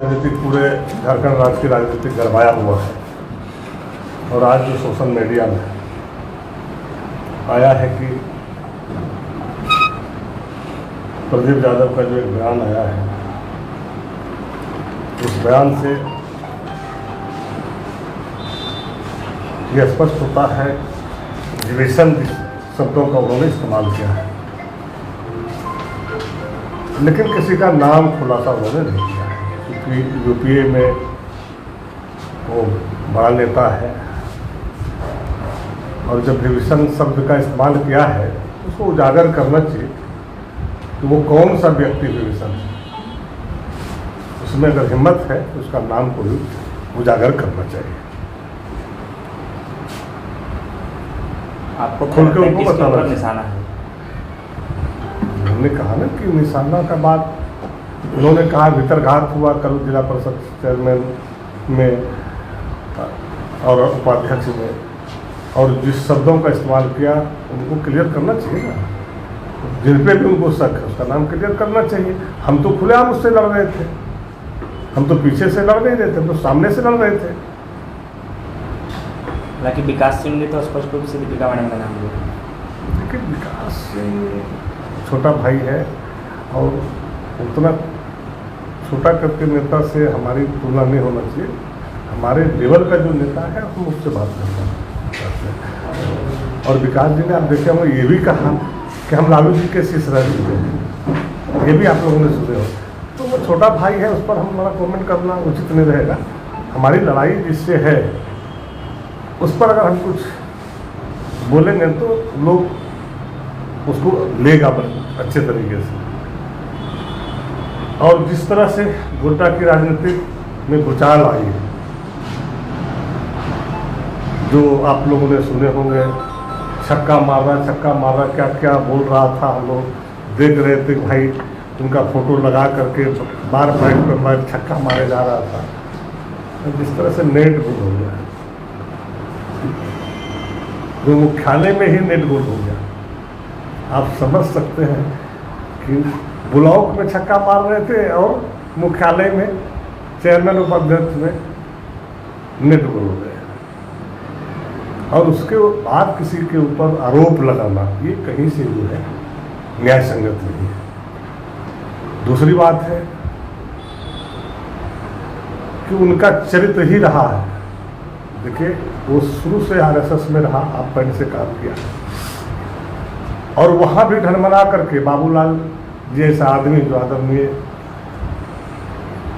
राजनीतिक पूरे झारखंड राज्य की राजनीतिक गरमाया हुआ है और आज जो सोशल मीडिया में आया है कि प्रदीप यादव का जो एक बयान आया है, उस बयान से यह स्पष्ट होता है डिवीजन शब्दों का उन्होंने इस्तेमाल किया है, लेकिन किसी का नाम खुलासा उन्होंने नहीं किया है। क्योंकि यूपीए में वो बड़ा नेता है और जब डिवीजन शब्द का इस्तेमाल किया है तो उसको उजागर करना चाहिए कि वो कौन सा व्यक्ति डिवीजन है। उसमें अगर हिम्मत है तो उसका नाम को भी उजागर करना चाहिए। आपको खुल के उनको बताना निशाना है। हमने कहा ना कि निशाना का बात उन्होंने कहा भीतरघात हुआ कल जिला परिषद चेयरमैन में और उपाध्यक्ष में, और जिस शब्दों का इस्तेमाल किया उनको क्लियर करना चाहिए ना। जिन पे भी उनको शक है उसका नाम क्लियर करना चाहिए। हम तो खुलेआम उससे लड़ रहे थे, हम तो पीछे से लड़ नहीं रहे थे, हम तो सामने से लड़ रहे थे। हालांकि विकास सिंह ने तो स्पष्ट रूप से दीपिका मैडम का नाम लिया। लेकिन विकास सिंह छोटा भाई है और उतना छोटा करके नेता से हमारी तुलना नहीं होना चाहिए। हमारे लेवल का जो नेता है हम उससे बात करते हैं। और विकास जी ने आप देखे होंगे ये भी कहा कि हम लालू जी के शिष्य रह चुके हैं, ये भी आप लोगों ने सुने हो। तो वो छोटा भाई है, उस पर हमारा कमेंट करना उचित नहीं रहेगा। हमारी लड़ाई जिससे है उस पर अगर हम कुछ बोलेंगे तो लोग उसको लेगा अच्छे तरीके से। और जिस तरह से गोड्डा की राजनीति में भूचाल आई है, जो आप लोगों ने सुने होंगे, छक्का मारा क्या क्या बोल रहा था, हम लोग देख रहे थे भाई उनका फोटो लगा करके बार बार छक्का मारे जा रहा था। जिस तरह से नेट गोल हो गया, जो मुख्यालय में ही नेट गोल हो गया, आप समझ सकते हैं कि ब्लॉक में छक्का मार रहे थे और मुख्यालय में चेयरमैन उपाध्यक्ष में नेट गोल हो गए। और उसके बाद किसी के ऊपर आरोप लगाना ये कहीं से जो है न्याय संगत नहीं है। दूसरी बात है कि उनका चरित्र ही रहा है। देखिए वो शुरू से आरएसएस में रहा, आप पैंट से काम किया और वहाँ भी ढनमना करके बाबूलाल जैसा आदमी जो आदरणीय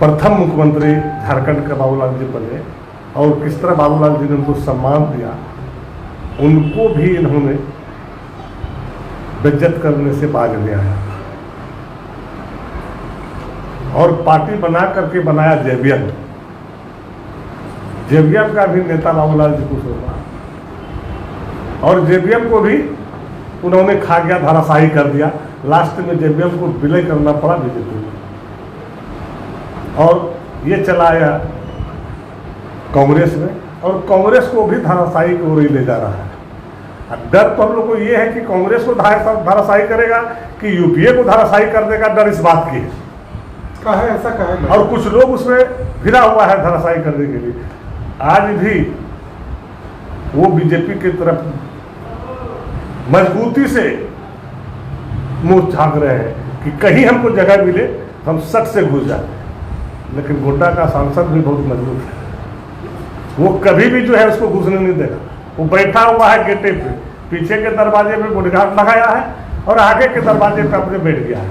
प्रथम मुख्यमंत्री झारखंड का बाबूलाल जी बने और किस तरह बाबूलाल जी ने उनको सम्मान दिया, उनको भी इन्होंने बेइज्जत करने से बाज ले आया और पार्टी बना करके बनाया जेवीएम। जेवीएम का भी नेता बाबूलाल जी कुछ होगा और जेवीएम को भी उन्होंने खा गया, धराशायी कर दिया। लास्ट में जेवीएम को विलय करना पड़ा बीजेपी में और ये चला आया कांग्रेस में और कांग्रेस को भी धराशायी की ओर ही ले जा रहा है। डर तो हम लोग को ये है कि कांग्रेस को धराशायी करेगा कि यूपीए को धराशायी कर देगा, डर इस बात की है ऐसा कहे और कुछ लोग उसमें भिड़ा हुआ है धराशायी करने के लिए। आज भी वो बीजेपी की तरफ मजबूती से मुंह झाँक रहे हैं कि कहीं हमको जगह मिले हम सट से घुस जाए। लेकिन गोड्डा का सांसद भी बहुत मजबूत है, वो कभी भी जो है उसको घुसने नहीं देगा। वो बैठा हुआ है गेटे पे, पीछे के दरवाजे पे गुड़घाट लगाया है और आगे के दरवाजे पे अपने बैठ गया है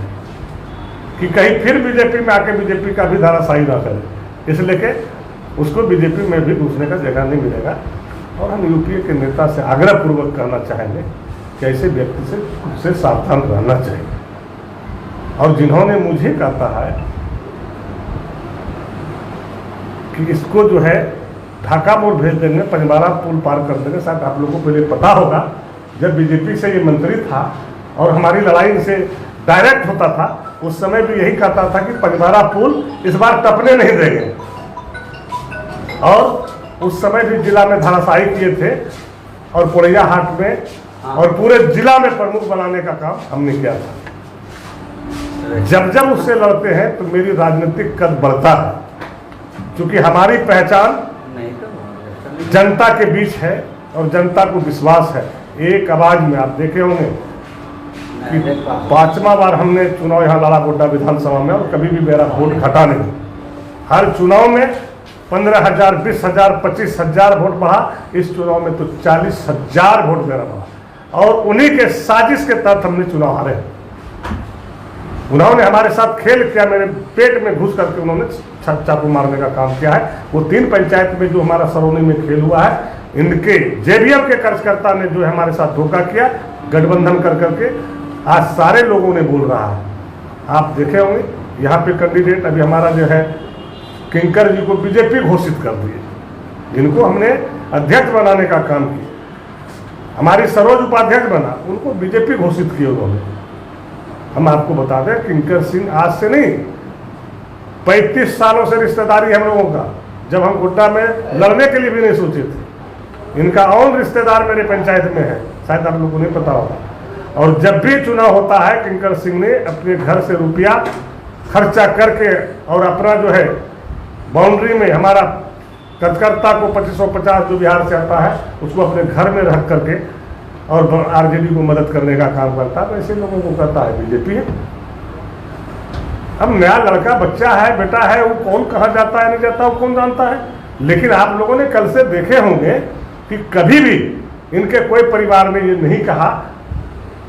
कि कहीं फिर बीजेपी में आके बीजेपी का भी धाराशाही ना करे। इसलिए कि उसको बीजेपी में भी घुसने का जगह नहीं मिलेगा। और हम यूपीए के नेता से आग्रह पूर्वक कहना चाहेंगे कि ऐसे व्यक्ति से खुद से सावधान रहना चाहिए। और जिन्होंने मुझे कहा है कि इसको जो है ढाका मोड़ भेज देंगे, पंजबारा पुल पार कर देंगे, शायद आप लोगों को पहले पता होगा जब बीजेपी से ये मंत्री था और हमारी लड़ाई इनसे डायरेक्ट होता था, उस समय भी यही कहता था कि पंजबारा पुल इस बार टपने नहीं देंगे। और उस समय भी जिला में धराशायी किए थे और पुरैया हाट में और पूरे जिला में प्रमुख बनाने का काम हमने किया था। जब जब उससे लड़ते हैं तो मेरी राजनीतिक कद बढ़ता है। क्योंकि हमारी पहचान जनता के बीच है और जनता को विश्वास है। एक आवाज में आप देखे होंगे कि 5वां बार हमने चुनाव यहाँ लड़ा गोड्डा विधानसभा में, और कभी भी मेरा वोट घटा नहीं। हर चुनाव में 15,000, 20,000, 25,000 वोट बढ़ा। इस चुनाव में तो 40,000 वोट मेरा बढ़ा, और उन्हीं के साजिश के तहत हमने चुनाव हारे। उन्होंने हमारे साथ खेल किया, मेरे पेट में घुस करके उन्होंने चाकू मारने का काम किया है। वो 3 पंचायत में जो हमारा सरौनी में खेल हुआ है, इनके जेडीएम के कार्यकर्ता ने जो है हमारे साथ धोखा किया, गठबंधन कर करके आज सारे लोगों ने बोल रहा है। आप देखे होंगे यहाँ पे कैंडिडेट अभी हमारा जो है किंकर जी को बीजेपी घोषित कर दिए, जिनको हमने अध्यक्ष बनाने का काम किया। हमारी सरोज उपाध्यक्ष बना, उनको बीजेपी घोषित किए उन्होंने। हम आपको बता दें, किंकर सिंह आज से नहीं, 35 सालों से रिश्तेदारी हम लोगों का। जब हम गोड्डा में लड़ने के लिए भी नहीं सोचे थे। इनका और रिश्तेदार मेरे पंचायत में है, शायद आप लोगों को नहीं पता होगा। और जब भी चुनाव होता है, किंकर सिंह ने अपने घर से रुपया खर्चा करके और अपना जो है बाउंड्री में हमारा कार्यकर्ता को 2550 जो बिहार से आता है उसको अपने घर में रख करके और आरजेडी को मदद करने का काम करता है। तो ऐसे लोगों को करता है बीजेपी। अब नया लड़का बच्चा है, बेटा है, वो कौन कहाँ जाता है नहीं जाता वो कौन जानता है। लेकिन आप लोगों ने कल से देखे होंगे कि कभी भी इनके कोई परिवार ने ये नहीं कहा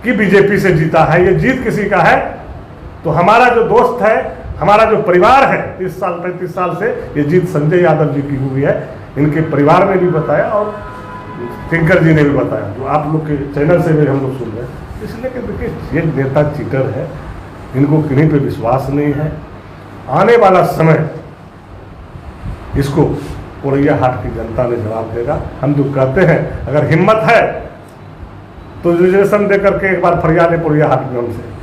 कि बीजेपी से जीता है, ये जीत किसी का है। तो हमारा जो दोस्त है, हमारा जो परिवार है, 30 साल 35 साल से ये जीत संजय यादव जी की हुई है। इनके परिवार ने भी बताया और किंकर जी ने भी बताया, जो आप लोग के चैनल से भी हम लोग सुन रहे हैं। इसलिए कि देखिए, ये नेता चीटर है, इनको किन्हीं पे विश्वास नहीं है। आने वाला समय इसको पुरैया हाट की जनता ने जवाब देगा। हम जो कहते हैं, अगर हिम्मत है तो रिजर्वेशन दे करके एक बार फरियाद है पुरैया हाट में हमसे।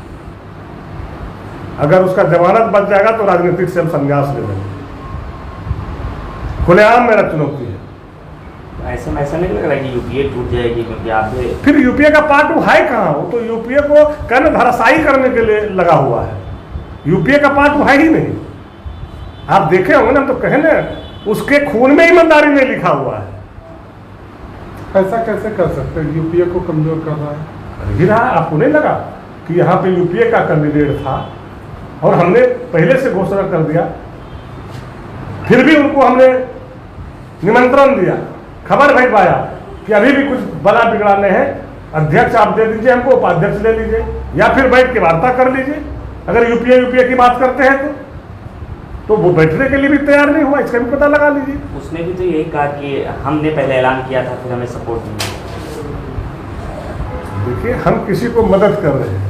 अगर उसका जमानत बच जाएगा तो राजनीतिक से हम संन्यास ले लेंगे। खुलेआम मेरा चुनौती है। ऐसे में ऐसा नहीं लग रहा कि यूपीए टूट जाएगी, क्योंकि आप फिर यूपीए का पार्ट वो है कहाँ? वो तो यूपीए को कहने धराशायी करने के लिए लगा हुआ है। यूपीए का पार्ट वो है ही नहीं। आप देखे होंगे ना, तो कहे ना, उसके खून में ईमानदारी में लिखा हुआ है। ऐसा कैसे कर सकते हैं? यूपीए को कमजोर कर रहा है। कर रहा, आपको नहीं लगा कि यहाँ पे यूपीए का कैंडिडेट था और हमने पहले से घोषणा कर दिया, फिर भी उनको हमने निमंत्रण दिया, खबर भेजवाया कि अभी भी कुछ बड़ा बिगड़ाने हैं, अध्यक्ष आप दे दीजिए हमको, उपाध्यक्ष ले लीजिए, या फिर बैठ के वार्ता कर लीजिए। अगर यूपीए की बात करते हैं तो वो बैठने के लिए भी तैयार नहीं हुआ, इसका भी पता लगा लीजिए। उसने भी तो यही कहा कि हमने पहले ऐलान किया था, फिर हमें सपोर्ट नहीं। देखिए, हम किसी को मदद कर रहे हैं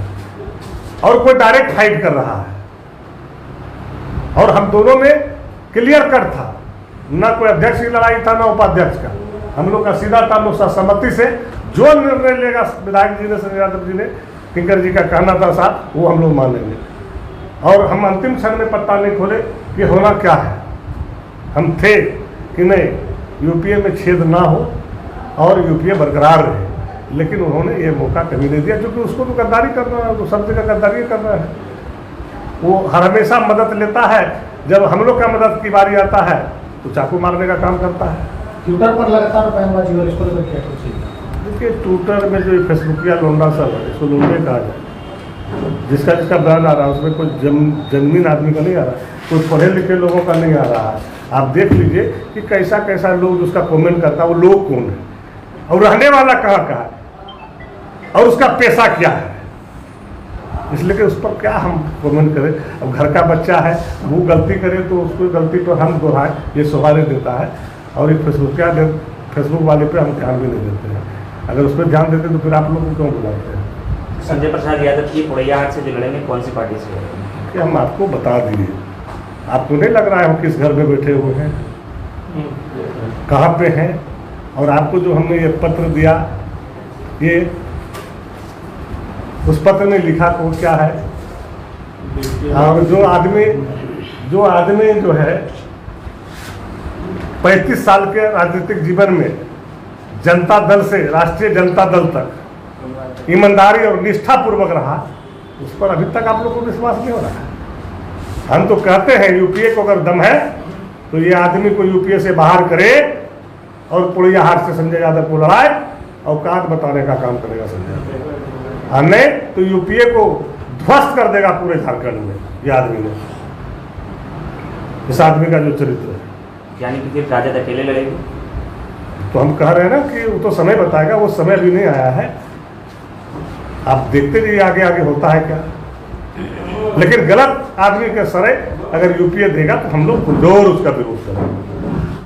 और कोई डायरेक्ट फाइट कर रहा है, और हम दोनों में क्लियर कट था, ना कोई अध्यक्ष की लड़ाई था ना उपाध्यक्ष का। हम लोग का सीधा था, लोग सहमति से जो निर्णय लेगा विधायक जी ने, संजय यादव जी ने, किंकर जी का कहना था साथ, वो हम लोग मानेंगे। और हम अंतिम क्षण में पत्ता नहीं खोले कि होना क्या है। हम थे कि नहीं यूपीए में छेद ना हो और यूपीए बरकरार रहे, लेकिन उन्होंने ये मौका कभी नहीं दिया, क्योंकि उसको तो गद्दारी करना है, तो सब जगह गद्दारी करना है। वो हर हमेशा मदद लेता है, जब हम लोग का मदद की बारी आता है तो चाकू मारने का काम करता है। ट्विटर पर लगातार बयानबाजी हो रही है, इसको लेकर क्या कुछ? देखिए, ट्विटर में जो फेसबुकिया लोंडा सब है, इसको लोंडे कहा जाए। जिसका जिसका बयान आ रहा है उसमें कोई जमीन आदमी का नहीं आ रहा है, कोई पढ़े लिखे लोगों का नहीं आ रहा है। आप देख लीजिए कि कैसा कैसा लोग उसका कमेंट करता है, वो लोग कौन है और रहने वाला कहाँ का है और उसका पैसा क्या है। इसलिए कि उस पर क्या हम कमेंट करें। अब घर का बच्चा है, वो गलती करे तो उसको गलती पर हम दोहराएं, ये स्वाभाविक देता है। और एक फेसबुक वाले पे हम ध्यान भी नहीं देते हैं। अगर उस पर ध्यान देते तो फिर आप लोग को क्यों बुलाते हैं? संजय प्रसाद यादव की पुरैया हाट से जो लड़ेंगे, कौन सी पार्टी से? कि हम आपको बता दिए, आपको नहीं लग रहा है हम किस घर में बैठे हुए हैं, कहाँ पे हैं। और आपको जो हमने ये पत्र दिया, ये उस पत्र में लिखा तो क्या है। और जो आदमी जो है 35 साल के राजनीतिक जीवन में जनता दल से राष्ट्रीय जनता दल तक ईमानदारी और निष्ठा पूर्वक रहा, उस पर अभी तक आप लोगों को विश्वास नहीं हो रहा है। हम तो कहते हैं यूपीए को अगर दम है तो ये आदमी को यूपीए से बाहर करे और पुड़िया हाथ से संजय यादव को लड़ाए, औकात बताने का काम करेगा संजय यादव। और नहीं तो यूपीए को ध्वस्त कर देगा पूरे झारखंड में ये आदमी ने, इस आदमी का जो चरित्र है। यानी कि फिर राजद अकेले लड़ेगी? तो हम कह रहे हैं ना कि वो तो समय बताएगा, वो समय अभी नहीं आया है। आप देखते रहिए आगे आगे होता है क्या। लेकिन गलत आदमी के सरे अगर यूपीए देगा तो हम लोग जोर उसका विरोध करेंगे।